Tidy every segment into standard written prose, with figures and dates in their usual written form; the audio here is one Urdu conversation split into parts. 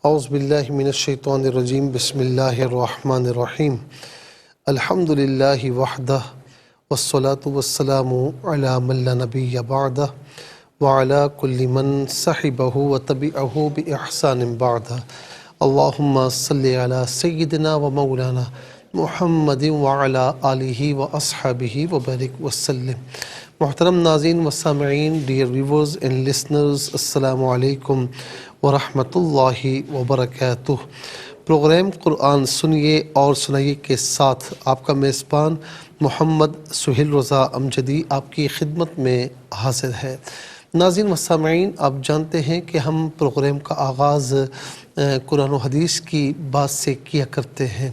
اعوذ باللہ من الشیطان الرجیم بسم اللہ الرحمن الرحیم الحمد للہ وحدہ والصلاة والسلام علی من لا نبی بعدہ وعلی کل من صحبہ وتبعہ بإحسان بعدہ اللہم صلی علی سیدنا و مولانا محمد وعلی آلہ واصحابہ وبارک وسلم۔ محترم ناظرین و سامعین، ڈیئر ویورز اینڈ لسنرز، السلام علیکم ورحمۃ اللہ وبرکاتہ۔ پروگرام قرآن سنیے اور سنائیے کے ساتھ آپ کا میزبان محمد سہیل رضا امجدی آپ کی خدمت میں حاضر ہے۔ ناظرین و سامعین، آپ جانتے ہیں کہ ہم پروگرام کا آغاز قرآن و حدیث کی بات سے کیا کرتے ہیں۔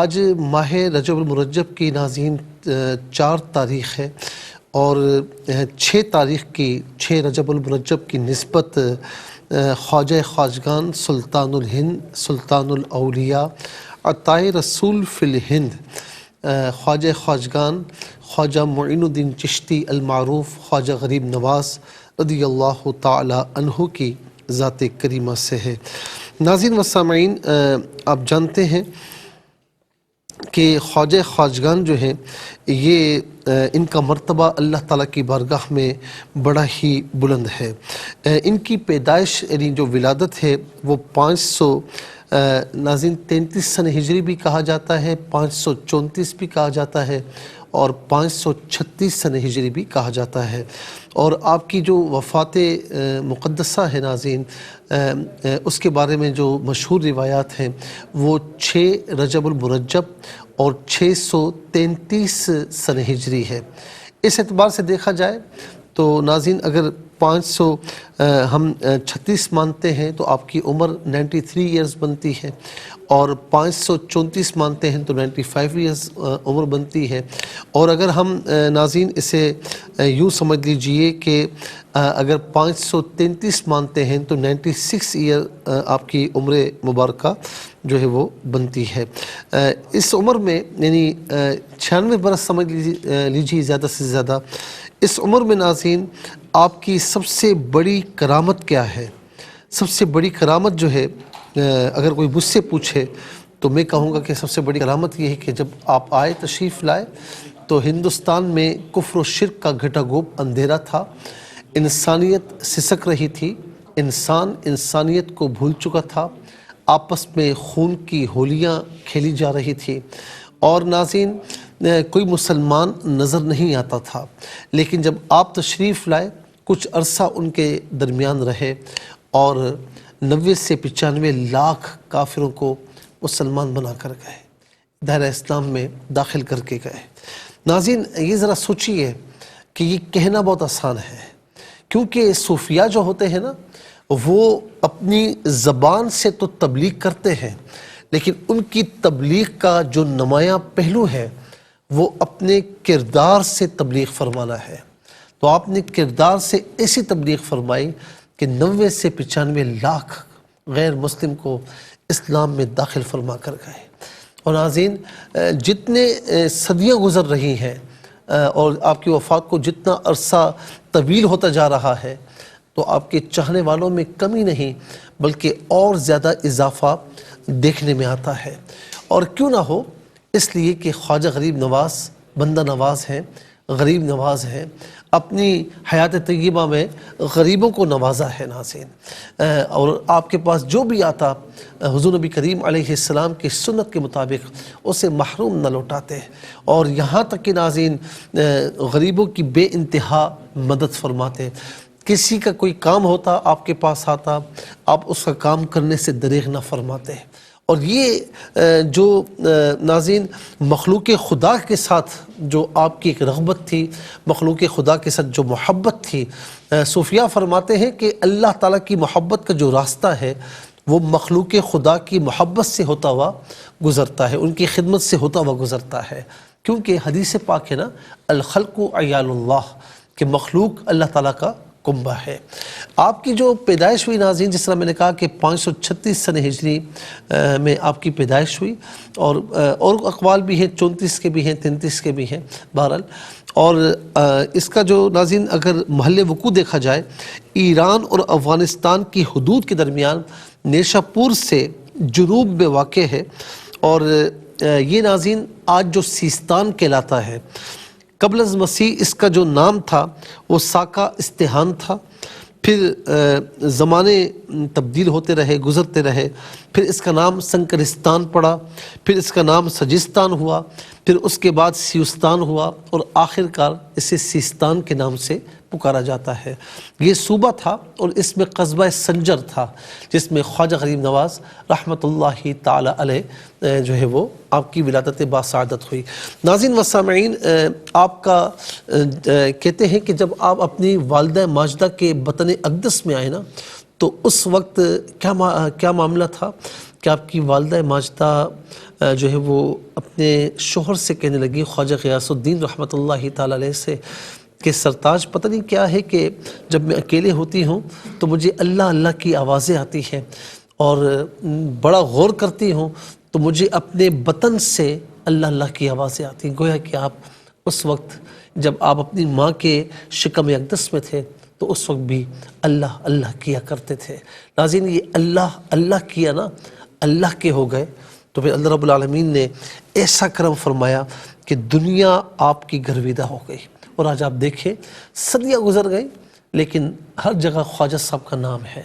آج ماہ رجب المرجب کی ناظرین 4 تاریخ ہے اور 6 رجب المرجب کی نسبت خواجہ خواجگان سلطان الہند سلطان الاولیاء عطائے رسول فی الہند خواجہ خواجگان خواجہ معین الدین چشتی المعروف خواجہ غریب نواز رضی اللہ تعالی عنہ کی ذات کریمہ سے ہے۔ ناظرین و سامعین، آپ جانتے ہیں کہ خواجہ خواجگان جو ہیں یہ ان کا مرتبہ اللہ تعالیٰ کی بارگاہ میں بڑا ہی بلند ہے۔ ان کی پیدائش یعنی جو ولادت ہے وہ 533 سن ہجری بھی کہا جاتا ہے، 534 بھی کہا جاتا ہے اور 536 سن ہجری بھی کہا جاتا ہے، اور آپ کی جو وفات مقدسہ ہے ناظرین، اس کے بارے میں جو مشہور روایات ہیں وہ 6 رجب المرجب اور 633 سن ہجری ہے۔ اس اعتبار سے دیکھا جائے تو ناظرین اگر 536 مانتے ہیں تو آپ کی عمر 93 ایئرز بنتی ہے، اور 534 مانتے ہیں تو 95 ایئرز عمر بنتی ہے، اور اگر ہم ناظرین اسے یوں سمجھ لیجئے کہ اگر 533 مانتے ہیں تو 96 ایئر آپ کی عمر مبارکہ جو ہے وہ بنتی ہے۔ اس عمر میں یعنی 96 برس سمجھ لیجیے زیادہ سے زیادہ، اس عمر میں ناظرین آپ کی سب سے بڑی کرامت کیا ہے؟ سب سے بڑی کرامت جو ہے، اگر کوئی مجھ سے پوچھے تو میں کہوں گا کہ سب سے بڑی کرامت یہ ہے کہ جب آپ آئے تشریف لائے تو ہندوستان میں کفر و شرک کا گھٹا گوب اندھیرا تھا، انسانیت سسک رہی تھی، انسانیت کو بھول چکا تھا، آپس میں خون کی ہولیاں کھیلی جا رہی تھی، اور ناظرین کوئی مسلمان نظر نہیں آتا تھا۔ لیکن جب آپ تشریف لائے کچھ عرصہ ان کے درمیان رہے اور 90 سے 95 لاکھ کافروں کو مسلمان بنا کر گئے، دائرہ اسلام میں داخل کر کے گئے۔ ناظرین یہ ذرا سوچیے کہ یہ کہنا بہت آسان ہے، کیونکہ صوفیاء جو ہوتے ہیں نا وہ اپنی زبان سے تو تبلیغ کرتے ہیں، لیکن ان کی تبلیغ کا جو نمایاں پہلو ہے وہ اپنے کردار سے تبلیغ فرمانا ہے۔ تو آپ نے کردار سے ایسی تبلیغ فرمائی کہ 90 سے 95 لاکھ غیر مسلم کو اسلام میں داخل فرما کر گئے۔ اور ناظرین جتنے صدیاں گزر رہی ہیں اور آپ کی وفات کو جتنا عرصہ طویل ہوتا جا رہا ہے تو آپ کے چاہنے والوں میں کمی نہیں بلکہ اور زیادہ اضافہ دیکھنے میں آتا ہے، اور کیوں نہ ہو، اس لیے کہ خواجہ غریب نواز بندہ نواز ہیں، غریب نواز ہیں، اپنی حیات طیبہ میں غریبوں کو نوازا ہے ناظرین، اور آپ کے پاس جو بھی آتا حضور نبی کریم علیہ السلام کی سنت کے مطابق اسے محروم نہ لوٹاتے، اور یہاں تک کہ ناظرین غریبوں کی بے انتہا مدد فرماتے۔ کسی کا کوئی کام ہوتا آپ کے پاس آتا، آپ اس کا کام کرنے سے دریغ نہ فرماتے، اور یہ جو ناظرین مخلوق خدا کے ساتھ جو آپ کی ایک رغبت تھی، مخلوق خدا کے ساتھ جو محبت تھی، صوفیاء فرماتے ہیں کہ اللہ تعالیٰ کی محبت کا جو راستہ ہے وہ مخلوق خدا کی محبت سے ہوتا ہوا گزرتا ہے، ان کی خدمت سے ہوتا ہوا گزرتا ہے، کیونکہ حدیث پاک ہے نا، الخلق عیال اللہ، کہ مخلوق اللہ تعالیٰ کا کنبہ ہے۔ آپ کی جو پیدائش ہوئی ناظرین، جس طرح میں نے کہا کہ 536 سن ہجری میں آپ کی پیدائش ہوئی، اور اقوال بھی ہیں، 34 کے بھی ہیں، 33 کے بھی ہیں بہرحال، اور اس کا جو ناظرین اگر محل وقوع دیکھا جائے ایران اور افغانستان کی حدود کے درمیان نیشاپور سے جنوب میں واقع ہے، اور یہ ناظرین آج جو سیستان کہلاتا ہے، قبل از مسیح اس کا جو نام تھا وہ ساکا استحان تھا، پھر زمانے تبدیل ہوتے رہے، گزرتے رہے، پھر اس کا نام سنکرستان پڑا، پھر اس کا نام سجستان ہوا، پھر اس کے بعد سیوستان ہوا، اور آخر کار اسے سیستان کے نام سے پکارا جاتا ہے۔ یہ صوبہ تھا اور اس میں قصبہ سنجر تھا، جس میں خواجہ غریب نواز رحمۃ اللہ تعالی علیہ جو ہے وہ آپ کی ولادت باسعادت ہوئی۔ ناظرین و سامعین، آپ کا کہتے ہیں کہ جب آپ اپنی والدہ ماجدہ کے بطن اقدس میں آئے نا، تو اس وقت کیا معاملہ تھا کہ آپ کی والدہ ماجدہ جو ہے وہ اپنے شوہر سے کہنے لگی، خواجہ غیاث الدین رحمۃ اللہ تعالی علیہ سے، کہ سرتاج پتہ نہیں کیا ہے کہ جب میں اکیلے ہوتی ہوں تو مجھے اللہ اللہ کی آوازیں آتی ہیں، اور بڑا غور کرتی ہوں تو مجھے اپنے بطن سے اللہ اللہ کی آوازیں آتی ہیں۔ گویا کہ آپ اس وقت جب آپ اپنی ماں کے شکم اقدس میں تھے تو اس وقت بھی اللہ اللہ کیا کرتے تھے۔ ناظرین، یہ اللہ اللہ کیا نا، اللہ کے ہو گئے تو پھر اللہ رب العالمین نے ایسا کرم فرمایا کہ دنیا آپ کی گرویدہ ہو گئی، اور آج آپ دیکھیں صدیاں گزر گئی لیکن ہر جگہ خواجہ صاحب کا نام ہے،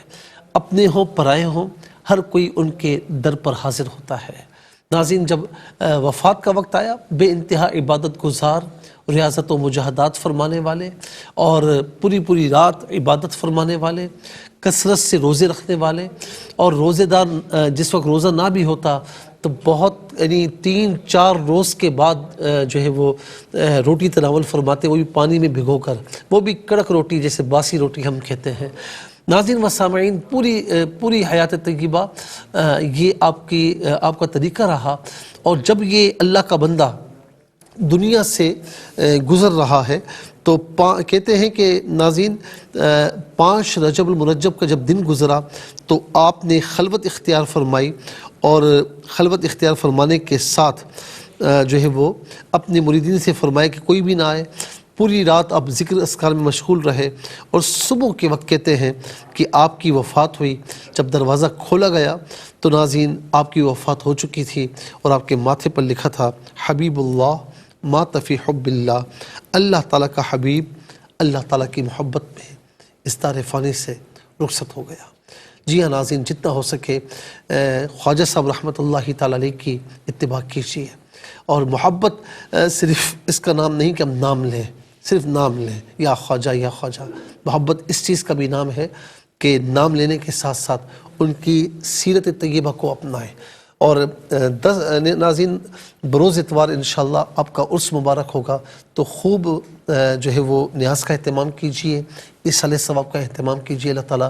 اپنے ہوں پرائے ہوں، ہر کوئی ان کے در پر حاضر ہوتا ہے۔ ناظرین، جب وفات کا وقت آیا، بے انتہا عبادت گزار، ریاضت و مجاہدات فرمانے والے، اور پوری رات عبادت فرمانے والے، کثرت سے روزے رکھنے والے، اور روزے دار جس وقت روزہ نہ بھی ہوتا تو بہت یعنی 3-4 روز کے بعد جو ہے وہ روٹی تناول فرماتے، وہ بھی پانی میں بھگو کر، وہ بھی کڑک روٹی، جیسے باسی روٹی ہم کہتے ہیں۔ ناظرین و سامعین، پوری حیات طیبہ یہ آپ کا طریقہ رہا، اور جب یہ اللہ کا بندہ دنیا سے گزر رہا ہے تو کہتے ہیں کہ ناظرین 5 رجب المرجب کا جب دن گزرا تو آپ نے خلوت اختیار فرمائی، اور خلوت اختیار فرمانے کے ساتھ جو ہے وہ اپنے مریدین سے فرمایا کہ کوئی بھی نہ آئے، پوری رات آپ ذکر اذکار میں مشغول رہے، اور صبح کے وقت کہتے ہیں کہ آپ کی وفات ہوئی۔ جب دروازہ کھولا گیا تو ناظرین آپ کی وفات ہو چکی تھی، اور آپ کے ماتھے پر لکھا تھا حبیب اللہ مات فی حب اللہ، اللہ تعالیٰ کا حبیب اللہ تعالیٰ کی محبت میں اس دار فانی سے رخصت ہو گیا۔ جی ہاں ناظرین، جتنا ہو سکے خواجہ صاحب رحمۃ اللہ تعالیٰ علیہ کی اتباع کیجیے، اور محبت صرف اس کا نام نہیں کہ ہم نام لیں، صرف نام لیں یا خواجہ یا خواجہ، محبت اس چیز کا بھی نام ہے کہ نام لینے کے ساتھ ساتھ ان کی سیرت طیبہ کو اپنائیں۔ اور ناظرین، بروز اتوار انشاءاللہ آپ کا عرس مبارک ہوگا، تو خوب جو ہے وہ نیاز کا اہتمام کیجئے، اصالہ ثواب کا اہتمام کیجئے۔ اللہ تعالیٰ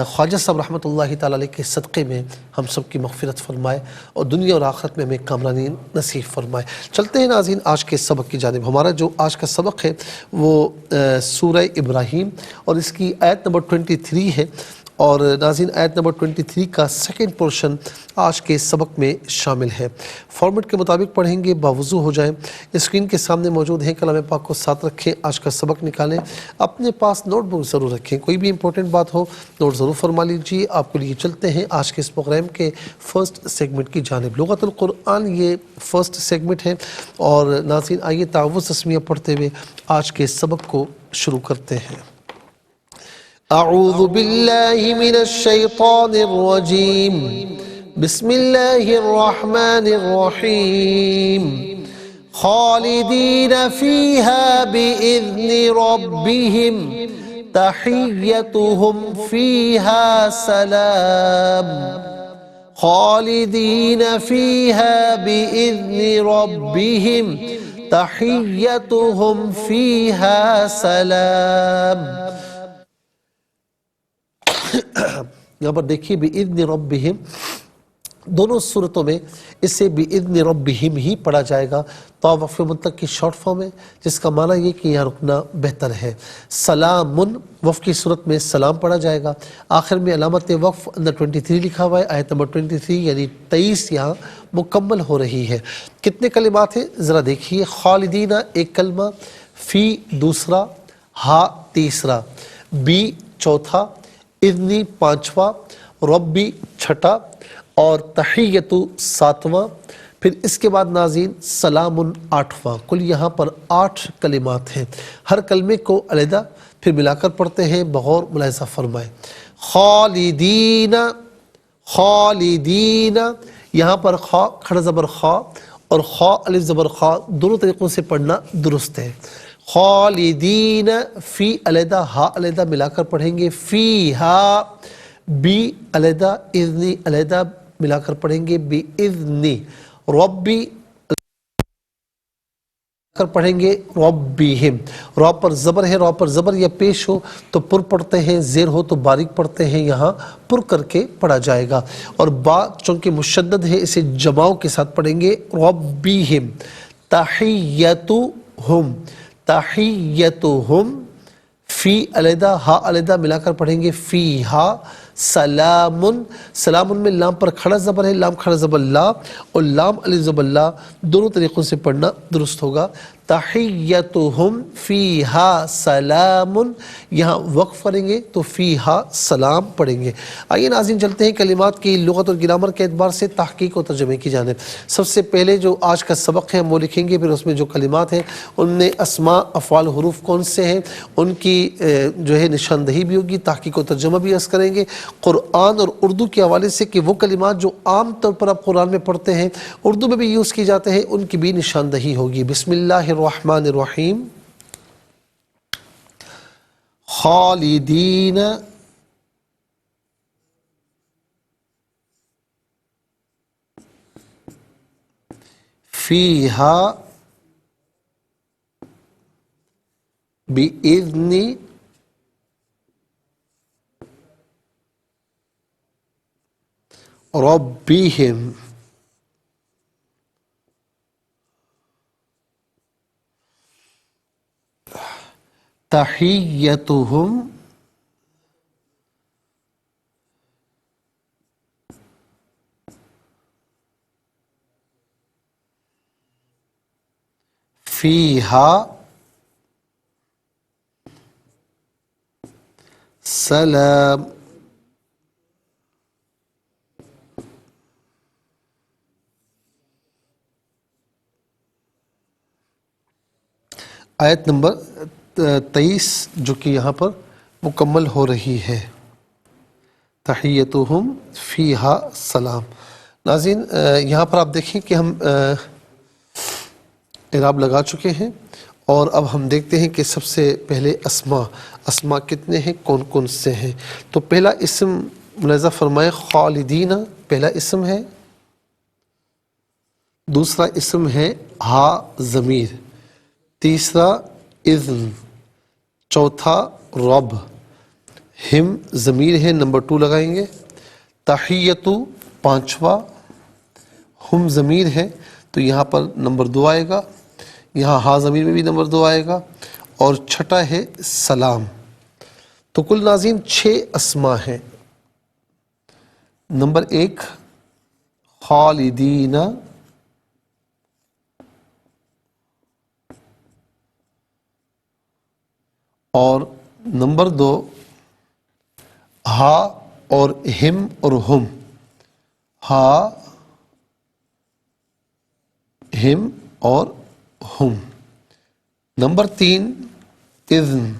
خواجہ صاحب رحمۃ اللہ تعالیٰ علیہ کے صدقے میں ہم سب کی مغفرت فرمائے، اور دنیا اور آخرت میں ہمیں کامرانی نصیب فرمائے۔ چلتے ہیں ناظرین آج کے سبق کی جانب۔ ہمارا جو آج کا سبق ہے وہ سورہ ابراہیم، اور اس کی آیت نمبر 23 ہے، اور ناظرین آیت نمبر 23 کا سیکنڈ پورشن آج کے سبق میں شامل ہے۔ فارمیٹ کے مطابق پڑھیں گے، باوضو ہو جائیں، اسکرین کے سامنے موجود ہیں، کلام پاک کو ساتھ رکھیں، آج کا سبق نکالیں، اپنے پاس نوٹ بک ضرور رکھیں، کوئی بھی امپورٹنٹ بات ہو نوٹ ضرور فرما لیجیے۔ آپ کو لیے چلتے ہیں آج کے اس پروگرام کے فرسٹ سیگمنٹ کی جانب۔ لغت القرآن یہ فرسٹ سیگمنٹ ہے، اور ناظرین آئیے تعوذ تسمیہ پڑھتے ہوئے آج کے سبق کو شروع کرتے ہیں۔ اعوذ باللہ من الشیطان الرجیم، بسم اللہ الرحمن الرحیم، خالدین فیہا بإذن ربہم تحیتہم فیہا سلام، خالدین فیہا بإذن ربہم تحیتہم فیہا سلام۔ یہاں پر دیکھیے بِإِذْنِ رَبِّهِمْ، دونوں صورتوں میں اسے بِإِذْنِ رَبِّهِمْ ہی پڑھا جائے گا، تو وقف مطلق کی شارٹ فارم ہے، جس کا معنی یہ کہ یہاں رکنا بہتر ہے۔ سلامن وقف کی صورت میں سلام پڑھا جائے گا، آخر میں علامت وقف اندر 23 لکھا ہوا ہے، آیت نمبر 23 یعنی 23 یہاں مکمل ہو رہی ہے۔ کتنے کلمات ہیں ذرا دیکھیے، خالدینہ ایک کلمہ، فی دوسرا، ہا تیسرا، بی چوتھا، اذنی پانچواں، ربی چھٹا اور تحیتو ساتواں، پھر اس کے بعد ناظرین سلام آٹھواں۔ کل یہاں پر 8 کلمات ہیں، ہر کلمے کو علیحدہ پھر ملا کر پڑھتے ہیں، بغور ملاحظہ فرمائیں۔ خالدین، خالدین، یہاں پر خا کھڑا زبر خا اور خا الف زبر خا دونوں طریقوں سے پڑھنا درست ہے۔ خالدین، فی علیحدہ ہا علیحدہ ملا کر پڑھیں گے، فی ہا، بی علیحدہ اذنی علیحدہ ملا کر پڑھیں گے، بی اذنی، ربی کر پڑھیں گے ربیہم۔ را پر زبر ہے، را پر زبر یا پیش ہو تو پر پڑھتے ہیں، زیر ہو تو باریک پڑھتے ہیں، یہاں پر کر کے پڑھا جائے گا، اور با چونکہ مشدد ہے اسے جماؤں کے ساتھ پڑھیں گے ربیہم۔ تحیتہم، تحیتہم، فی علیحدہ ہا علیحدہ ملا کر پڑھیں گے فی ہا، سلام، سلام میں لام پر کھڑا زبر ہے، لام کھڑا زبر لا اور لام الف زبر لا دونوں طریقوں سے پڑھنا درست ہوگا۔ تحیتہم فیہا سلام، یہاں وقف کریں گے تو فیہا سلام پڑھیں گے۔ آئیے ناظرین چلتے ہیں کلمات کی لغت اور گرامر کے اعتبار سے تحقیق اور ترجمے کی جانب۔ سب سے پہلے جو آج کا سبق ہے ہم وہ لکھیں گے، پھر اس میں جو کلمات ہیں ان میں اسماء افعال حروف کون سے ہیں ان کی جو ہے نشاندہی بھی ہوگی، تحقیق و ترجمہ بھی عرض کریں گے، قرآن اور اردو کے حوالے سے کہ وہ کلمات جو عام طور پر آپ قرآن میں پڑھتے ہیں اردو میں بھی یوز کی جاتے ہیں ان کی بھی نشاندہی ہوگی۔ بسم اللہ الرحمن الرحیم۔ خالدین، فیہا بِإِذْنِ ربهم، تحیتہم فیہا سلام۔ آیت نمبر 23 جو کہ یہاں پر مکمل ہو رہی ہے، تحیتہم فیہا سلام۔ ناظرین یہاں پر آپ دیکھیں کہ ہم اعراب لگا چکے ہیں اور اب ہم دیکھتے ہیں کہ سب سے پہلے اسماء کتنے ہیں، کون کون سے ہیں۔ تو پہلا اسم ملاحظہ فرمائے خالدین، پہلا اسم ہے، دوسرا اسم ہے ہا ضمیر، تیسرا اذن، چوتھا رب، ہم ضمیر ہے نمبر 2 لگائیں گے، تحیتو پانچواں، ہم ضمیر ہے تو یہاں پر نمبر 2 آئے گا، یہاں ہا ضمیر میں بھی نمبر 2 آئے گا، اور چھٹا ہے سلام۔ تو کل ناظرین 6 اسماء ہیں۔ نمبر 1 خالدین، اور نمبر 2 ہا اور ہم اور ہم، ہا ہم اور ہم۔ نمبر 3 اذن،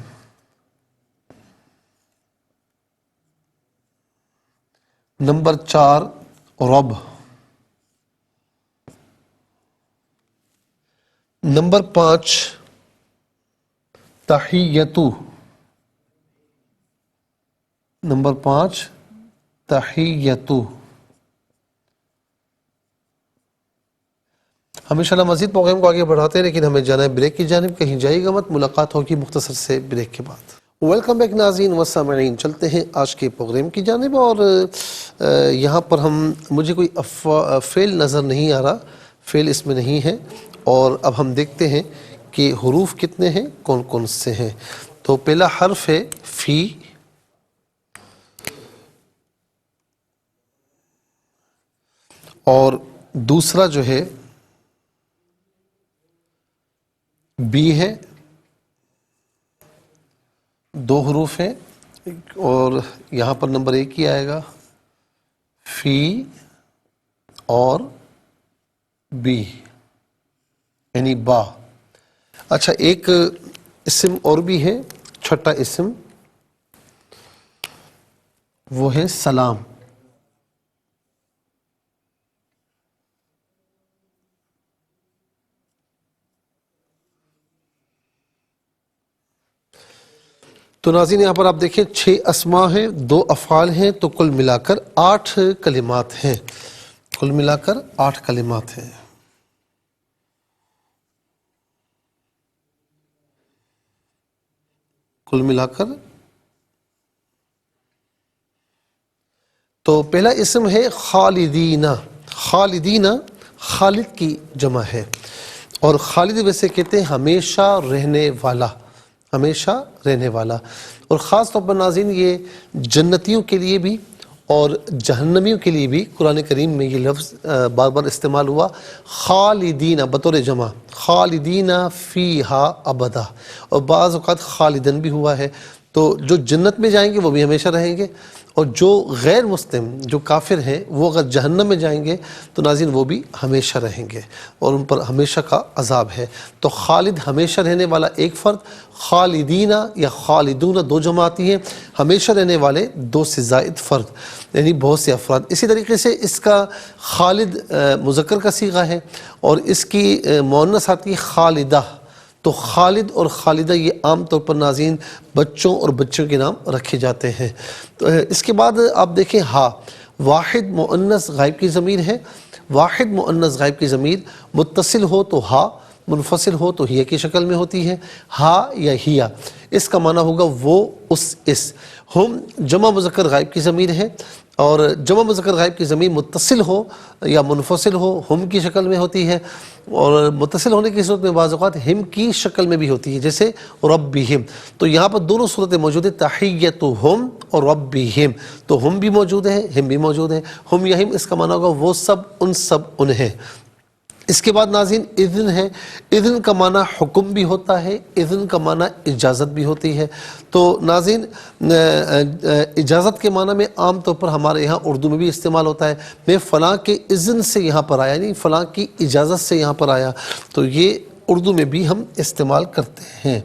نمبر 4 رب، نمبر 5 تحیتو، نمبر 5 تحیتو۔ ہم انشاءاللہ مزید پروگرام کو آگے بڑھاتے ہیں لیکن ہمیں جانا ہے بریک کی جانب، کہیں جائے گا مت، ملاقات ہوگی مختصر سے بریک کے بعد۔ ویلکم بیک ناظرین و سامعین، چلتے ہیں آج کے پروگرام کی جانب، اور یہاں پر مجھے کوئی فعل نظر نہیں آ رہا، فعل اس میں نہیں ہے، اور اب ہم دیکھتے ہیں کہ حروف کتنے ہیں، کون کون سے ہیں۔ تو پہلا حرف ہے فی، اور دوسرا جو ہے بی ہے، 2 حروف ہیں، اور یہاں پر نمبر 1 ہی آئے گا، فی اور بی یعنی با. اچھا ایک اسم اور بھی ہے، چھٹا اسم، وہ ہے سلام. تو ناظرین یہاں پر آپ دیکھیں 6 اسماء ہیں، 2 افعال ہیں، تو کل ملا کر 8 کلمات ہیں. کل ملا کر 8 کلمات ہیں. کل ملا کر تو پہلا اسم ہے خالدین. خالدین خالد کی جمع ہے، اور خالد ویسے کہتے ہیں ہمیشہ رہنے والا، ہمیشہ رہنے والا. اور خاص طور پر ناظرین یہ جنتیوں کے لیے بھی اور جہنمیوں کے لیے بھی قرآن کریم میں یہ لفظ بار بار استعمال ہوا. خالدین بطور جمع، خالدین فیہا ابدا، اور بعض اوقات خالدن بھی ہوا ہے. تو جو جنت میں جائیں گے وہ بھی ہمیشہ رہیں گے، اور جو غیر مسلم جو کافر ہیں وہ اگر جہنم میں جائیں گے تو ناظرین وہ بھی ہمیشہ رہیں گے اور ان پر ہمیشہ کا عذاب ہے. تو خالد ہمیشہ رہنے والا ایک فرد، خالدین یا خالدون 2 جمع آتی ہیں، ہمیشہ رہنے والے 2 سے زائد فرد یعنی بہت سے افراد. اسی طریقے سے اس کا خالد مذکر کا صیغہ ہے، اور اس کی مؤنث آتی ہے خالدہ. تو خالد اور خالدہ یہ عام طور پر ناظرین بچوں اور بچوں کے نام رکھے جاتے ہیں. تو اس کے بعد آپ دیکھیں ہا، واحد مؤنث غائب کی ضمیر ہے. واحد مؤنث غائب کی ضمیر متصل ہو تو ہا، منفصل ہو تو ہی کی شکل میں ہوتی ہے. ہا یا ہیا اس کا معنی ہوگا وہ، اس. ہم جمع مذکر غائب کی ضمیر ہے، اور جمع مذکر غائب کی ضمیر متصل ہو یا منفصل ہو ہم کی شکل میں ہوتی ہے، اور متصل ہونے کی صورت میں بعض اوقات ہم کی شکل میں بھی ہوتی ہے، جیسے ربہم. تو یہاں پر دونوں صورتیں موجود ہیں، تحیتہم اور ربہم. تو ہم بھی موجود ہیں، ہم بھی موجود ہیں. ہم یا ہم اس کا معنی ہوگا وہ سب، ان سب انہیں. اس کے بعد ناظرین اذن ہے. اذن کا معنی حکم بھی ہوتا ہے، اذن کا معنی اجازت بھی ہوتی ہے. تو ناظرین اجازت کے معنی میں عام طور پر ہمارے یہاں اردو میں بھی استعمال ہوتا ہے، میں فلاں کے اذن سے یہاں پر آیا، یعنی فلاں کی اجازت سے یہاں پر آیا. تو یہ اردو میں بھی ہم استعمال کرتے ہیں.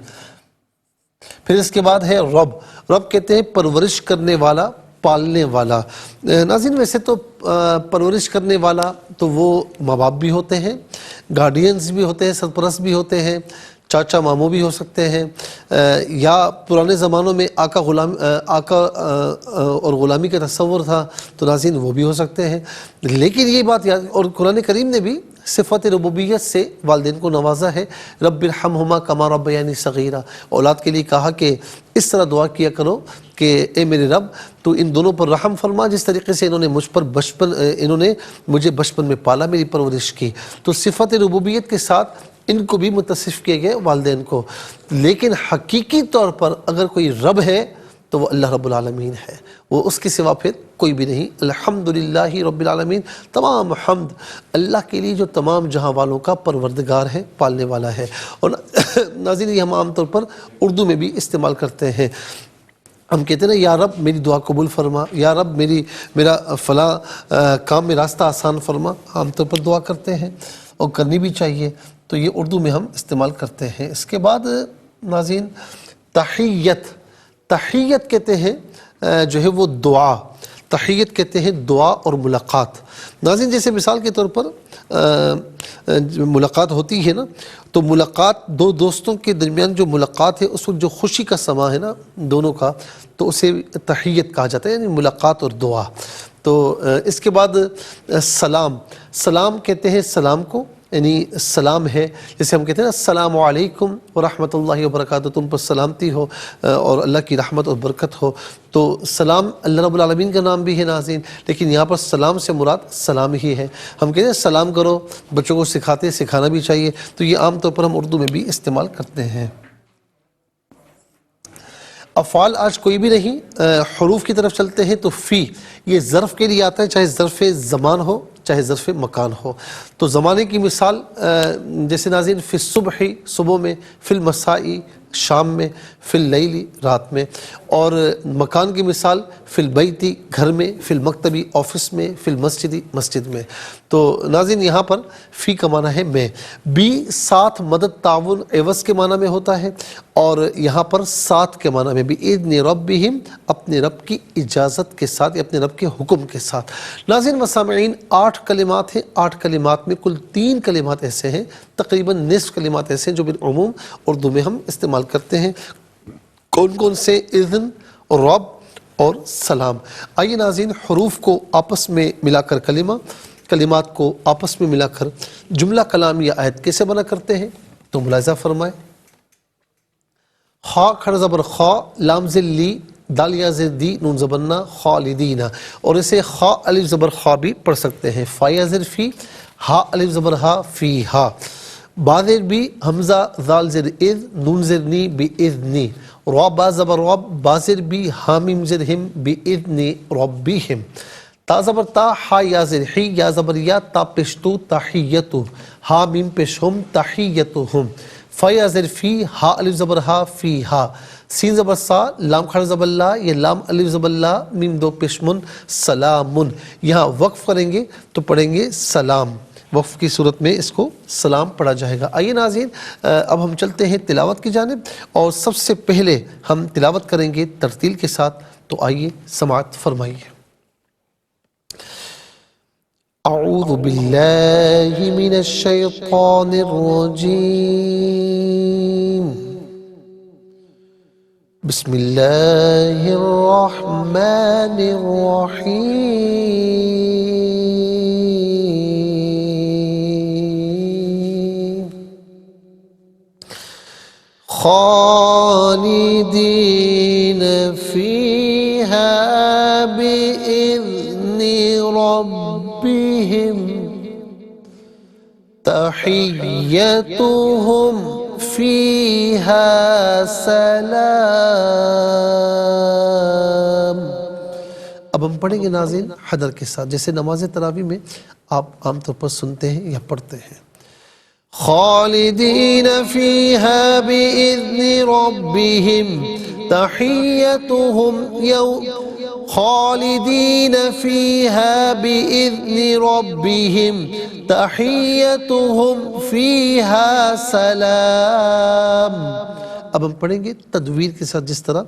پھر اس کے بعد ہے رب. رب کہتے ہیں پرورش کرنے والا، پالنے والا. ناظرین ویسے تو پرورش کرنے والا تو وہ ماں باپ بھی ہوتے ہیں، گارڈینز بھی ہوتے ہیں، سرپرست بھی ہوتے ہیں، چاچا ماموں بھی ہو سکتے ہیں، یا پرانے زمانوں میں آقا اور غلامی کا تصور تھا تو ناظرین وہ بھی ہو سکتے ہیں. لیکن یہ بات یاد، اور قرآن کریم نے بھی صفت ربوبیت سے والدین کو نوازا ہے. رب ارحمہما کما ربیانی صغیرا، اولاد کے لیے کہا کہ اس طرح دعا کیا کرو کہ اے میرے رب تو ان دونوں پر رحم فرما جس طریقے سے انہوں نے مجھے بچپن میں پالا، میری پرورش کی. تو صفت ربوبیت کے ساتھ ان کو بھی متصف کیے گئے والدین کو. لیکن حقیقی طور پر اگر کوئی رب ہے تو وہ اللہ رب العالمین ہے، وہ اس کے سوا پھر کوئی بھی نہیں. الحمدللہ رب العالمین، تمام حمد اللہ کے لیے جو تمام جہاں والوں کا پروردگار ہے، پالنے والا ہے. اور ناظرین یہ ہم عام طور پر اردو میں بھی استعمال کرتے ہیں. ہم کہتے ہیں نا یا رب میری دعا قبول فرما، یا رب میرا فلاں کام میں راستہ آسان فرما. عام طور پر دعا کرتے ہیں اور کرنی بھی چاہیے، تو یہ اردو میں ہم استعمال کرتے ہیں. اس کے بعد ناظرین تحیت. تحیت کہتے ہیں جو ہے وہ دعا. تحیت کہتے ہیں دعا اور ملاقات. ناظرین جیسے مثال کے طور پر ملاقات ہوتی ہے نا، تو ملاقات 2 دوستوں کے درمیان جو ملاقات ہے اس وقت جو خوشی کا سما ہے نا دونوں کا، تو اسے تحیت کہا جاتا ہے، یعنی ملاقات اور دعا. تو اس کے بعد سلام. سلام کہتے ہیں سلام کو، یعنی سلام ہے جیسے ہم کہتے ہیں نا السلام علیکم ورحمۃ اللہ وبرکاتہ، تم پر سلامتی ہو اور اللہ کی رحمت اور برکت ہو. تو سلام اللہ رب العالمین کا نام بھی ہے ناظرین، لیکن یہاں پر سلام سے مراد سلام ہی ہے. ہم کہتے ہیں سلام کرو، بچوں کو سکھانا بھی چاہیے. تو یہ عام طور پر ہم اردو میں بھی استعمال کرتے ہیں. افعال آج کوئی بھی نہیں، حروف کی طرف چلتے ہیں. تو فی یہ ظرف کے لیے آتا ہے، چاہے ظرف زمان ہو چاہے ظرف مکان ہو. تو زمانے کی مثال جیسے ناظرین فی الصبح صبح میں، فی المسائی شام میں، فی اللیلی رات میں، اور مکان کی مثال فی البیتی گھر میں، فی المکتبی آفس میں، فی المسجدی مسجد میں۔ تو ناظرین یہاں پر فی کا معنی ہے میں، بی ساتھ مدد تعاون عوض کے معنی میں ہوتا ہے، اور یہاں پر ساتھ کے معنی میں بِإِذْنِ رَبِّهِمْ اپنے رب کی اجازت کے ساتھ یا اپنے رب کے حکم کے ساتھ۔ ناظرین و سامعین 8 کلمات ہیں، 8 کلمات میں کل 3 کلمات ایسے ہیں، تقریباً نصف کلمات ایسے ہیں جو بالعموم اردو میں ہم استعمال کرتے ہیں۔ کون کون سے؟ اذن، رب اور سلام۔ آئیے ناظرین حروف کو آپس میں ملا کر کلمات کو آپس میں ملا کر جملہ کلام یا آیت کیسے بنا کرتے ہیں تو ملاحظہ فرمائیں۔ خا کھڑا زبر خا، لام زل لی، دال یا زر دی، نون زبر نا، خالدین، اور اسے خا الف زبر خا بھی پڑھ سکتے ہیں۔ فا یا زر فی، ہا الف زبر ہا، فی ہا، با زر بی، حمزہ ذال زر اذ، نون زر نی، بی اذنی، را با زبر رب، با زر بی، ہا میم زر ہم، بی اذنی ربہم، تا زبر تا، ہا یا زر حی، یا زبر یا، تا پشتو، تحیتو، ہا میم پیش ہم، تحیتہم، فا یا زر فی، ہا الف زبر ہا، فی ہا، سین زبر سا، لام کھڑا زبر لا، یہ لام الف زبر لا، میم دو پیش من، سلامن۔ یہاں وقف کریں گے تو پڑھیں گے سلام، وقف کی صورت میں اس کو سلام پڑھا جائے گا۔ آئیے ناظرین اب ہم چلتے ہیں تلاوت کی جانب، اور سب سے پہلے ہم تلاوت کریں گے ترتیل کے ساتھ، تو آئیے سماعت فرمائیے۔ اعوذ باللہ من الشیطان الرجیم، بسم اللہ الرحمن الرحیم، خالدین فیہا بإذن ربہم تحیتہم فیہا سلام۔ اب ہم پڑھیں گے ناظرین حدر کے ساتھ، جیسے نماز تراویح میں آپ عام طور پر سنتے ہیں یا پڑھتے ہیں۔ خالدین فیہا بإذن ربہم تحیتہم خالدین فیہا بإذن ربہم تحیتہم فیہا سلام۔ اب ہم پڑھیں گے تدویر کے ساتھ، جس طرح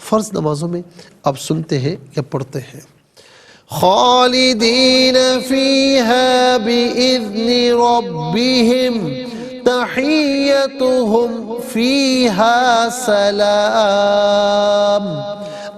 فرض نمازوں میں آپ سنتے ہیں یا پڑھتے ہیں۔ خالدین فیہا بإذن ربہم تحیتہم فیہا سلام۔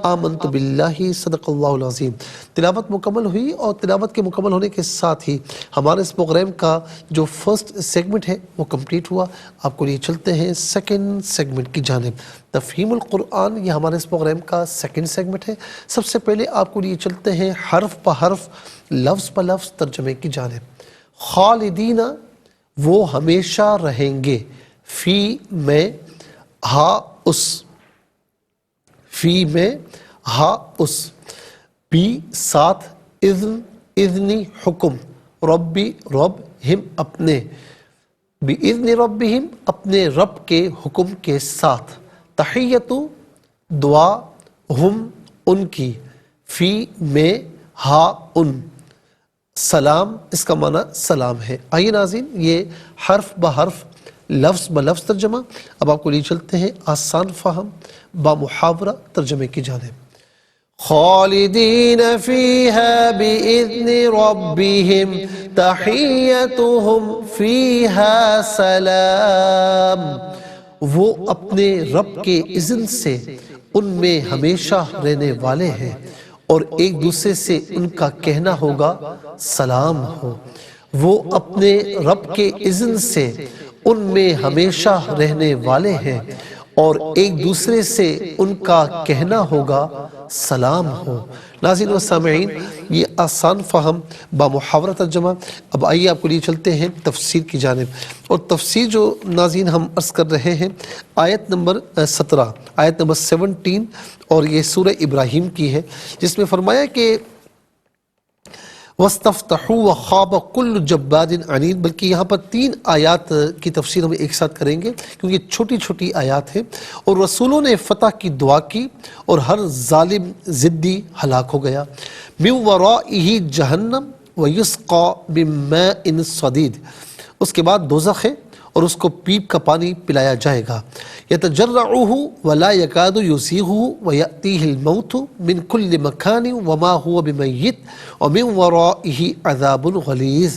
آمنت باللہ، صدق اللہ العظیم۔ تلاوت مکمل ہوئی، اور تلاوت کے مکمل ہونے کے ساتھ ہی ہمارے اس پروگرام کا جو فرسٹ سیگمنٹ ہے وہ کمپلیٹ ہوا۔ آپ کو لیے چلتے ہیں سیکنڈ سیگمنٹ کی جانب، تفہیم القرآن، یہ ہمارے اس پروگرام کا سیکنڈ سیگمنٹ ہے۔ سب سے پہلے آپ کو لیے چلتے ہیں حرف پہ حرف، لفظ پہ لفظ ترجمے کی جانب۔ خالدین، وہ ہمیشہ رہیں گے، فی میں، ہا اس، فی میں، ہا اس، بی ساتھ، اذن اذنی حکم، ربی رب، ہم اپنے، بِإِذْنِ رَبِّهِمْ اپنے رب کے حکم کے ساتھ، تحیتو دعا، ہم ان کی، فی میں، ہا ان، سلام اس کا معنی سلام ہے۔ آئیے ناظرین یہ حرف بحرف لفظ بلفظ ترجمہ، اب آپ کو لیے چلتے ہیں آسان فہم با محاورہ ترجمے کی جانب۔ خالدین فیہا بإذن ربہم تحیتہم فیہا سلام، وہ اپنے رب کے اذن سے ان میں ہمیشہ رہنے والے ہیں، اور ایک دوسرے سے ان کا کہنا ہوگا سلام ہو۔ وہ اپنے رب کے اذن سے ان میں ہمیشہ رہنے والے ہیں، اور ایک دوسرے سے ان کا کہنا ہوگا سلام ہو۔ ناظرین و سامعین یہ آسان فہم با محاورہ ترجمہ۔ اب آئیے آپ کو لیے چلتے ہیں تفسیر کی جانب، اور تفسیر جو ناظرین ہم عرض کر رہے ہیں آیت نمبر 17، آیت نمبر 17، اور یہ سورہ ابراہیم کی ہے، جس میں فرمایا کہ وَاسْتَفْتَحُوا وَخَابَ كُلُّ جَبَّارٍ عَنِيدٍ، بلکہ یہاں پر 3 آیات کی تفسیر ہم ایک ساتھ کریں گے کیونکہ چھوٹی چھوٹی آیات ہیں۔ اور رسولوں نے فتح کی دعا کی اور ہر ظالم ضدی ہلاک ہو گیا۔ مِن وَرَائِهِ جَهَنَّمْ وَيُسْقَى مِن مَاءٍ صَدِيدٍ، اس کے بعد دوزخ ہے اور اس کو پیپ کا پانی پلایا جائے گا۔ يَتَجَرَّعُهُ وَلَا يَكَادُ يُسِيغُهُ وَيَأْتِيهِ الْمَوْتُ مِن كُلِّ مَكَانٍ وَمَا هُوَ بِمَيِّتٍ وَمِن وَرَائِهِ عَذَابٌ غَلِيظٌ،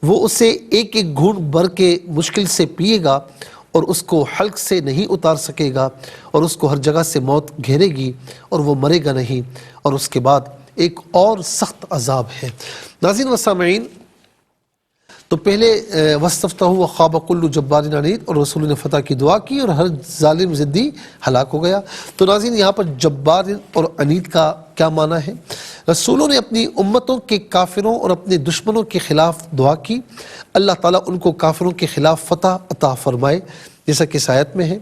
وہ اسے ایک ایک گھونٹ بھر کے مشکل سے پیے گا اور اس کو حلق سے نہیں اتار سکے گا، اور اس کو ہر جگہ سے موت گھیرے گی اور وہ مرے گا نہیں، اور اس کے بعد ایک اور سخت عذاب ہے۔ ناظرین و سامعین، تو پہلے وَاسْتَفْتَحُوا وَخَابَ كُلُّ جَبَّارٍ عَنِيدٍ، اور رسول نے فتح کی دعا کی اور ہر ظالم ضدی ہلاک ہو گیا۔ تو ناظرین، یہاں پر جبار اور عنید کا کیا معنی ہے؟ رسولوں نے اپنی امتوں کے کافروں اور اپنے دشمنوں کے خلاف دعا کی، اللہ تعالیٰ ان کو کافروں کے خلاف فتح عطا فرمائے، جیسا کہ اس آیت میں ہے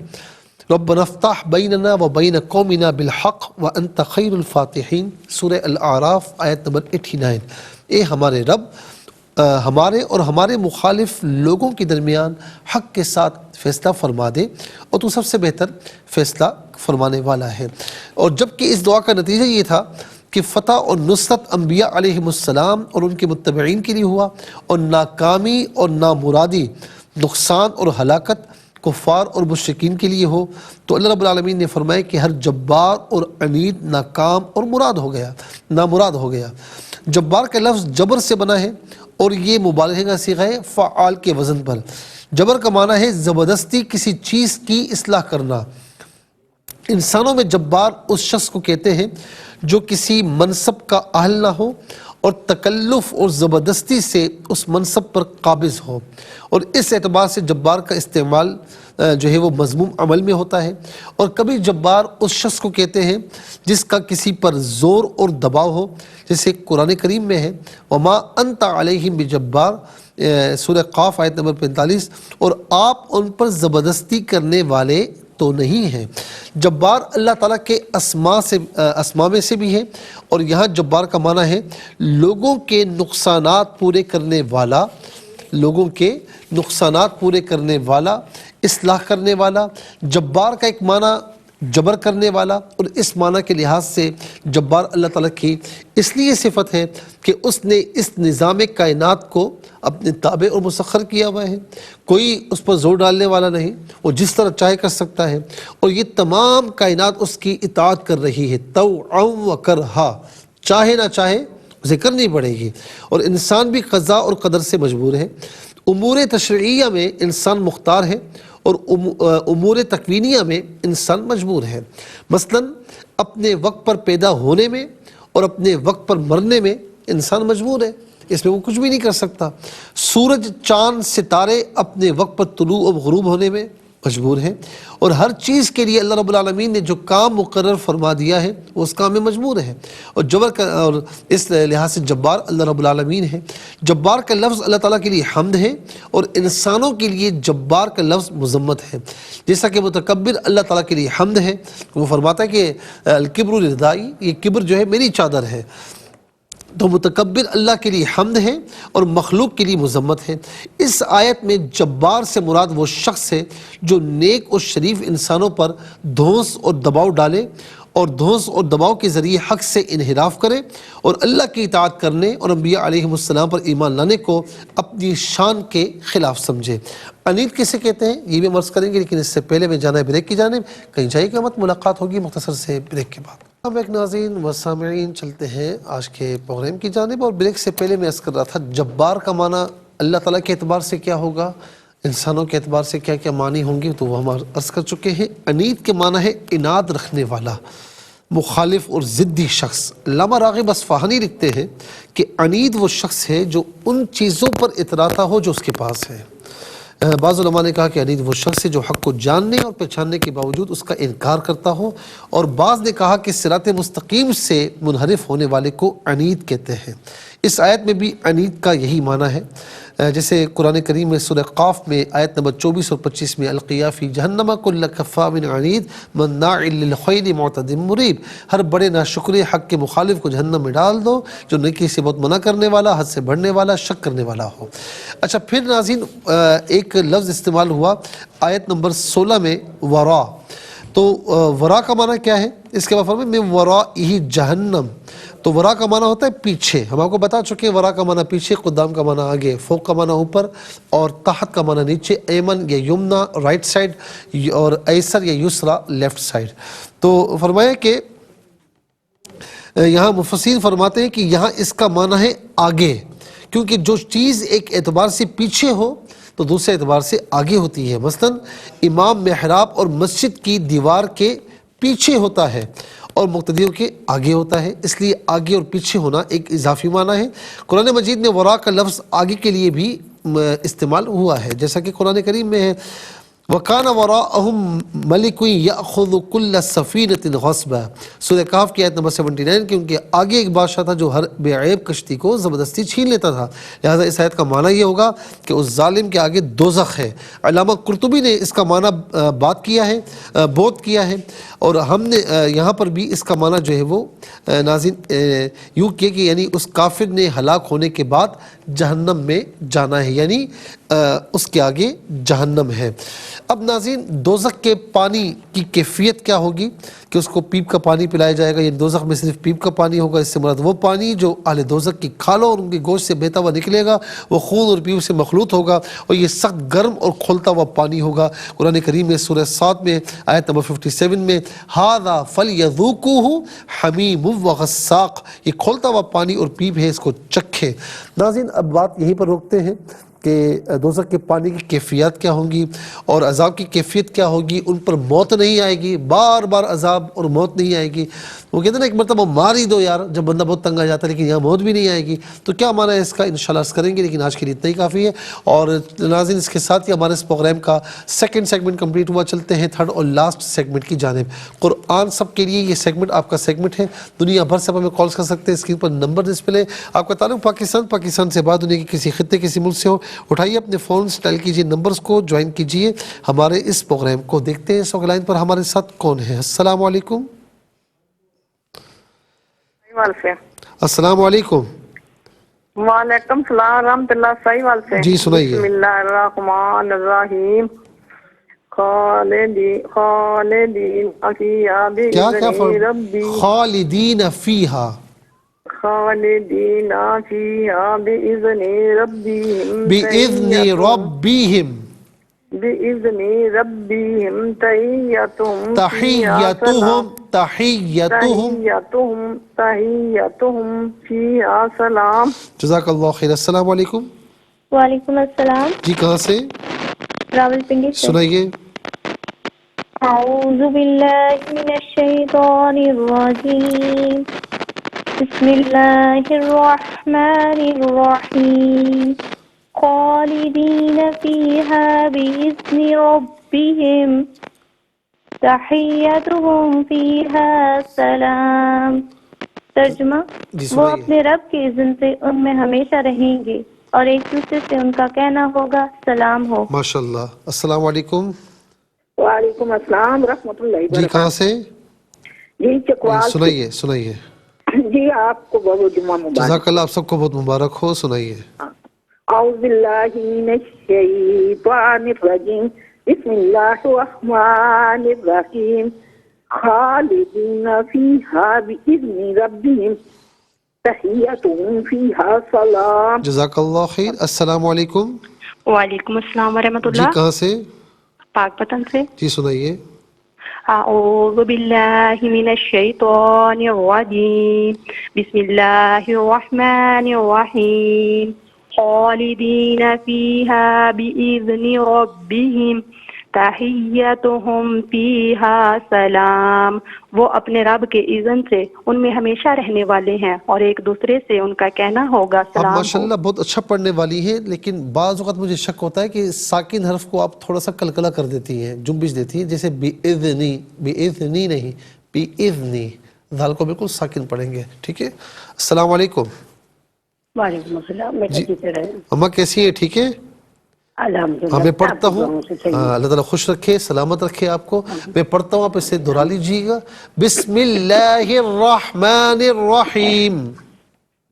ربنا افتح بیننا وبین قومنا بالحق وانت خیر الفاتحین، سورہ الاعراف آیت نمبر 89۔ اے ہمارے رب، ہمارے اور ہمارے مخالف لوگوں کے درمیان حق کے ساتھ فیصلہ فرما دے، اور تو سب سے بہتر فیصلہ فرمانے والا ہے۔ اور جبکہ اس دعا کا نتیجہ یہ تھا کہ فتح اور نصرت انبیاء علیہم السلام اور ان کے متبعین کے لیے ہوا، اور ناکامی اور نامرادی، نقصان اور ہلاکت کفار اور مشرکین کے لیے ہو، تو اللہ رب العالمین نے فرمایا کہ ہر جبار اور عنید ناکام اور نامراد ہو گیا۔ جبار کا لفظ جبر سے بنا ہے اور یہ مبالغہ کا صیغہ ہے فعال کے وزن پر۔ جبر کا معنی ہے زبردستی کسی چیز کی اصلاح کرنا۔ انسانوں میں جبار اس شخص کو کہتے ہیں جو کسی منصب کا اہل نہ ہو اور تکلف اور زبردستی سے اس منصب پر قابض ہو، اور اس اعتبار سے جبار کا استعمال جو ہے وہ مذموم عمل میں ہوتا ہے۔ اور کبھی جبار اس شخص کو کہتے ہیں جس کا کسی پر زور اور دباؤ ہو، جیسے قرآن کریم میں ہے وما انت علیہم بجبار، سورہ قاف آیت نمبر 45، اور آپ ان پر زبردستی کرنے والے تو نہیں ہیں۔ جبار اللہ تعالیٰ کے اسماء میں سے بھی ہے، اور یہاں جبار کا معنی ہے لوگوں کے نقصانات پورے کرنے والا، لوگوں کے نقصانات پورے کرنے والا، اصلاح کرنے والا۔ جبار کا ایک معنی جبر کرنے والا، اور اس معنی کے لحاظ سے جبار اللہ تعالیٰ کی اس لیے صفت ہے کہ اس نے اس نظام کائنات کو اپنے تابع اور مسخر کیا ہوا ہے، کوئی اس پر زور ڈالنے والا نہیں، وہ جس طرح چاہے کر سکتا ہے، اور یہ تمام کائنات اس کی اطاعت کر رہی ہے طوعا و کرہا، چاہے نہ چاہے اسے کرنی پڑے گی، اور انسان بھی قضاء اور قدر سے مجبور ہے۔ امور تشریعیہ میں انسان مختار ہے، اور امور تکوینیہ میں انسان مجبور ہے۔ مثلا اپنے وقت پر پیدا ہونے میں اور اپنے وقت پر مرنے میں انسان مجبور ہے، اس میں وہ کچھ بھی نہیں کر سکتا۔ سورج، چاند، ستارے اپنے وقت پر طلوع اور غروب ہونے میں مجبور ہیں، اور ہر چیز کے لیے اللہ رب العالمین نے جو کام مقرر فرما دیا ہے وہ اس کام میں مجبور ہے، اور اس لحاظ سے جبار اللہ رب العالمین ہے۔ جبار کا لفظ اللہ تعالیٰ کے لیے حمد ہے، اور انسانوں کے لیے جبار کا لفظ مذمت ہے۔ جیسا کہ متکبر اللہ تعالیٰ کے لیے حمد ہے، وہ فرماتا ہے کہ الکبر ردائی، یہ کبر جو ہے میری چادر ہے، تو متکبر اللہ کے لیے حمد ہے اور مخلوق کے لیے مذمت ہے۔ اس آیت میں جبار سے مراد وہ شخص ہے جو نیک اور شریف انسانوں پر دھونس اور دباؤ ڈالے، اور دھونس اور دباؤ کے ذریعے حق سے انحراف کرے، اور اللہ کی اطاعت کرنے اور انبیاء علیہم السلام پر ایمان لانے کو اپنی شان کے خلاف سمجھے۔ عنید کسے کہتے ہیں یہ بھی ہم عرض کریں گے، لیکن اس سے پہلے میں جانا ہے بریک کی جانب، کہیں جائے گا مت، ملاقات ہوگی مختصر سے بریک کے بعد۔ اب ایک ناظرین و سامعین چلتے ہیں آج کے پروگرام کی جانب، اور بریک سے پہلے میں عرض کر رہا تھا جبار کا معنی اللہ تعالیٰ کے اعتبار سے کیا ہوگا، انسانوں کے اعتبار سے کیا کیا معنی ہوں گے، تو وہ ہم عرض کر چکے ہیں۔ عنید کے معنی ہے اناد رکھنے والا، مخالف اور ضدی شخص۔ علامہ راغب اصفہانی لکھتے ہیں کہ عنید وہ شخص ہے جو ان چیزوں پر اتراتا ہو جو اس کے پاس ہے۔ بعض علماء نے کہا کہ عنید وہ شخص ہے جو حق کو جاننے اور پہچاننے کے باوجود اس کا انکار کرتا ہو، اور بعض نے کہا کہ صراط مستقیم سے منحرف ہونے والے کو عنید کہتے ہیں۔ اس آیت میں بھی عنید کا یہی معنی ہے۔ جیسے قرآن کریم میں سورہ قاف میں آیت نمبر 24 اور 25 میں القیا فی جہنم کل کفار عنید مناع للخیر معتد مریب، ہر بڑے ناشکر حق کے مخالف کو جہنم میں ڈال دو جو نیکی سے بہت منع کرنے والا، حد سے بڑھنے والا، شک کرنے والا ہو۔ اچھا پھر ناظرین ایک لفظ استعمال ہوا آیت نمبر 16 میں ورا، تو ورا کا معنی کیا ہے؟ اس کے بعد فرمایا من ورائہ جہنم، تو ورا کا معنی ہوتا ہے پیچھے، ہم آپ کو بتا چکے ہیں ورا کا معنی پیچھے، قدام کا معنی آگے، فوق کا معنی اوپر، اور تحت کا معنی نیچے، ایمن یا یمنا رائٹ سائڈ، اور ایسر یا یسرا لیفٹ سائڈ۔ تو فرمایا کہ یہاں مفسرین فرماتے ہیں کہ یہاں اس کا معنی ہے آگے، کیونکہ جو چیز ایک اعتبار سے پیچھے ہو تو دوسرے اعتبار سے آگے ہوتی ہے۔ مثلا امام محراب اور مسجد کی دیوار کے پیچھے ہوتا ہے اور مقتدیوں کے آگے ہوتا ہے، اس لیے آگے اور پیچھے ہونا ایک اضافی معنی ہے۔ قرآن مجید میں ورا کا لفظ آگے کے لیے بھی استعمال ہوا ہے، جیسا کہ قرآن کریم میں ہے وَكَانَ وَرَاءَهُمْ مَلِكٌ يَأْخُذُ كُلَّ سَفِينَةٍ غَصْبًا، سورہ کہف کی آیت نمبر 79 کہ ان کے آگے ایک بادشاہ تھا جو ہر بے عیب کشتی کو زبردستی چھین لیتا تھا، لہذا اس آیت کا معنی یہ ہوگا کہ اس ظالم کے آگے دوزخ ہے۔ علامہ قرطبی نے اس کا معنی بات کیا ہے، اور ہم نے یہاں پر بھی اس کا معنی جو ہے وہ ناظرین یوں کیا کہ یعنی اس کافر نے ہلاک ہونے کے بعد جہنم میں جانا ہے، یعنی اس کے آگے جہنم ہے۔ اب ناظرین دوزخ کے پانی کی کیفیت کیا ہوگی کہ اس کو پیپ کا پانی پلایا جائے گا، یہ دوزخ میں صرف پیپ کا پانی ہوگا، اس سے مراد وہ پانی جو اہل دوزخ کی کھالوں اور ان کے گوشت سے بہتا ہوا نکلے گا، وہ خون اور پیپ سے مخلوط ہوگا، اور یہ سخت گرم اور کھولتا ہوا پانی ہوگا۔ قرآن کریم میں سورہ 7 میں آیت نمبر 57 میں ھذا فلیذوقوہ حمیم وغساق، یہ کھولتا ہوا پانی اور پیپ ہے، اس کو چکھے۔ ناظرین اب بات یہیں پر روکتے ہیں کہ دوزخ کے پانی کی کیفیت کیا ہوں گی اور عذاب کی کیفیت کیا ہوگی۔ ان پر موت نہیں آئے گی، بار بار عذاب اور موت نہیں آئے گی۔ وہ کہتے ہیں نا ایک مرتبہ مار ہی دو یار جب بندہ بہت تنگ آ جاتا ہے، لیکن یہاں موت بھی نہیں آئے گی، تو کیا معنی ہے اس کا انشاءاللہ عرض کریں گے، لیکن آج کے لیے اتنا ہی کافی ہے۔ اور ناظرین اس کے ساتھ ہی ہمارے اس پروگرام کا سیکنڈ سیگمنٹ کمپلیٹ ہوا، چلتے ہیں تھرڈ اور لاسٹ سیگمنٹ کی جانب۔ قرآن سب کے لیے یہ سیگمنٹ آپ کا سیگمنٹ ہے، دنیا بھر سے آپ ہمیں کالز کر سکتے ہیں، اسکرین پر نمبر ڈسپلے، آپ کا تعلق پاکستان سے بعد دنیا کے کسی خطے کسی ملک سے ہو، اٹھائیے اپنے فون ڈائل کیجئے نمبرز کو، جوائن کیجئے ہمارے اس پروگرام کو۔ دیکھتے ہیں اس وقت لائن پر ہمارے ساتھ کون ہے۔ السلام علیکم۔ السلام علیکم۔ وعلیکم السلام ورحمۃ اللہ، صحیح وال سے جی سنائیے۔ بسم اللہ الرحمن الرحیم، خالدین فیہا بإذن ربی، خالدین فیہا، خالدین فیہا بإذن ربہم، بِإِذْنِ رَبِّهِمْ، بإذن ربہم تحیتہم فیہا سلام۔ جزاک اللہ خیر۔ السلام علیکم۔ وعلیکم السلام۔ جی کہاں سے؟ راولپنڈی سے۔ سنائیے۔ اعوذ باللہ من الشیطان الرجیم، بسم اللہ الرحمن الرحیم، خالدین فیہا بإذن ربہم تحیتہم فیہا سلام۔ ترجمہ، وہ اپنے رب کے اذن سے ان میں ہمیشہ رہیں گے اور ایک دوسرے سے ان کا کہنا ہوگا سلام ہو۔ ماشاءاللہ۔ السلام علیکم۔ وعلیکم السلام ورحمۃ اللہ وبرکاتہ۔ جی کہاں سے؟ جی چکوال سے۔ سنائیے۔ جی آپ کو بہت جمعہ مبارک۔ جزاک اللہ، آپ سب کو بہت مبارک ہو، سنائیے۔ اعوذ باللہ من الشیطان الرجیم، بسم اللہ الرحمن الرحیم، خالدین فیہا بإذن ربہم تحیتہم فیہا سلام۔ جزاک اللہ خیر۔ السلام علیکم۔ وعلیکم السلام ورحمۃ اللہ۔ جی کہاں سے؟ پاک پتن سے۔ جی سنائیے۔ اعوذ باللہ من الشیطان الرجیم، بسم اللہ الرحمن الرحیم، خالدین فیہا بإذن ربہم تحیتہم فیہا سلام۔ وہ اپنے رب کے اذن سے ان میں ہمیشہ رہنے والے ہیں اور ایک دوسرے سے ان کا کہنا ہوگا سلام آپ ہو۔ ماشاءاللہ بہت اچھا پڑھنے والی ہیں، لیکن بعض اوقات مجھے شک ہوتا ہے کہ ساکن حرف کو آپ تھوڑا سا کلکلا کر دیتی ہیں، جنبش دیتی ہیں، جیسے بِإِذْنِ، بِإِذْنِ نہیں، بِإِذْنِ، ذال کو بالکل ساکن پڑھیں گے، ٹھیک ہے۔ السلام علیکم۔ وعلیکم السلام. میں جی. کسی طرح اماں کیسی ہیں؟ ٹھیک ہے. الحمدللہ. میں پڑھتا آپ کی ہوں. دعاؤں سے چلیے. اللہ تعالیٰ خوش رکھے، سلامت رکھے آپ کو. میں پڑھتا ہوں، آپ اسے دہرا لیجیے گا. بسم اللہ الرحمن الرحیم.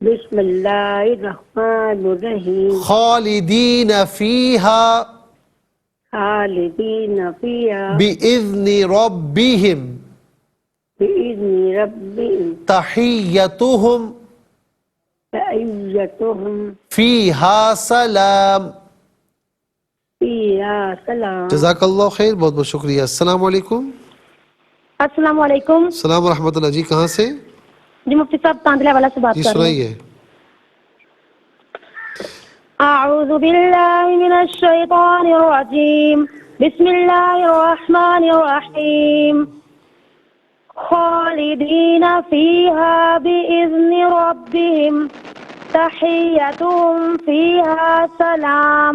بسم اللہ الرحمن الرحیم. خالدین فیہا خالدین فیہا بإذن ربہم بإذن ربہم تحیتہم تحیتہم فیہا سلام. فیہا سلام. جزاک اللہ خیر، بہت بہت شکریہ. السلام علیکم. السلام علیکم. السلام ورحمۃ اللہ. جی کہاں سے؟ جی مفتی صاحب تاندلہ والا سے بات جی کر رہے ہیں. سنائیے. اعوذ باللہ من الشیطان الرجیم. بسم اللہ الرحمن الرحیم. خالدین فیہا بإذن ربہم تحیتہم فیہا سلام.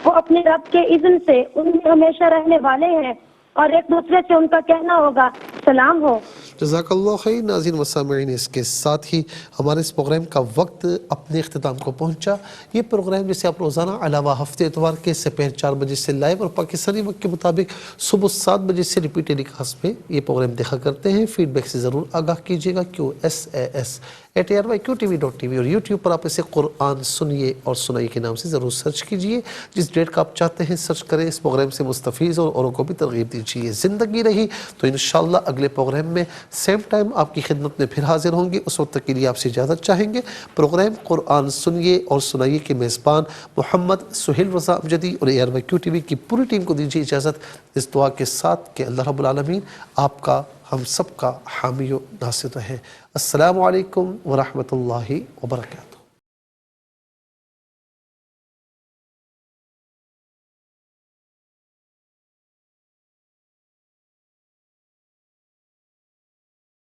وہ اپنے رب کے اذن سے ان میں ہمیشہ رہنے والے ہیں اور ایک دوسرے سے ان کا کہنا ہوگا سلام ہو. جزاک اللہ خیر. ناظرین و سامعین، اس کے ساتھ ہی ہمارے اس پروگرام کا وقت اپنے اختتام کو پہنچا. یہ پروگرام جسے آپ روزانہ علاوہ ہفتے اتوار کے سپہر 4 بجے سے لائیو اور پاکستانی وقت کے مطابق صبح 7 بجے سے ریپیٹ ٹیلی کاسٹ میں یہ پروگرام دیکھا کرتے ہیں. فیڈ بیک سے ضرور آگاہ کیجیے گا. QSAS@ARYQTV.tv اور یوٹیوب پر آپ اسے قرآن سنیے اور سنائیے کے نام سے ضرور سرچ کیجیے. جس ڈیٹ کا آپ چاہتے ہیں سرچ کریں. اس پروگرام سے مستفیض اور اوروں کو بھی ترغیب دیجیے. زندگی رہی تو انشاءاللہ اگلے پروگرام میں سیم ٹائم آپ کی خدمت میں پھر حاضر ہوں گے. اس وقت تک کے لیے آپ سے اجازت چاہیں گے. پروگرام قرآن سنیے اور سنائیے کے میزبان محمد سہیل رضا امجدی اور ARYQTV کی پوری ٹیم کو دیجیے اجازت اس دعا کے ساتھ کہ اللہ رب العالمین آپ کا، ہم سب کا حامی و ناصر رہے. السلام علیکم ورحمۃ اللہ وبرکاتہ.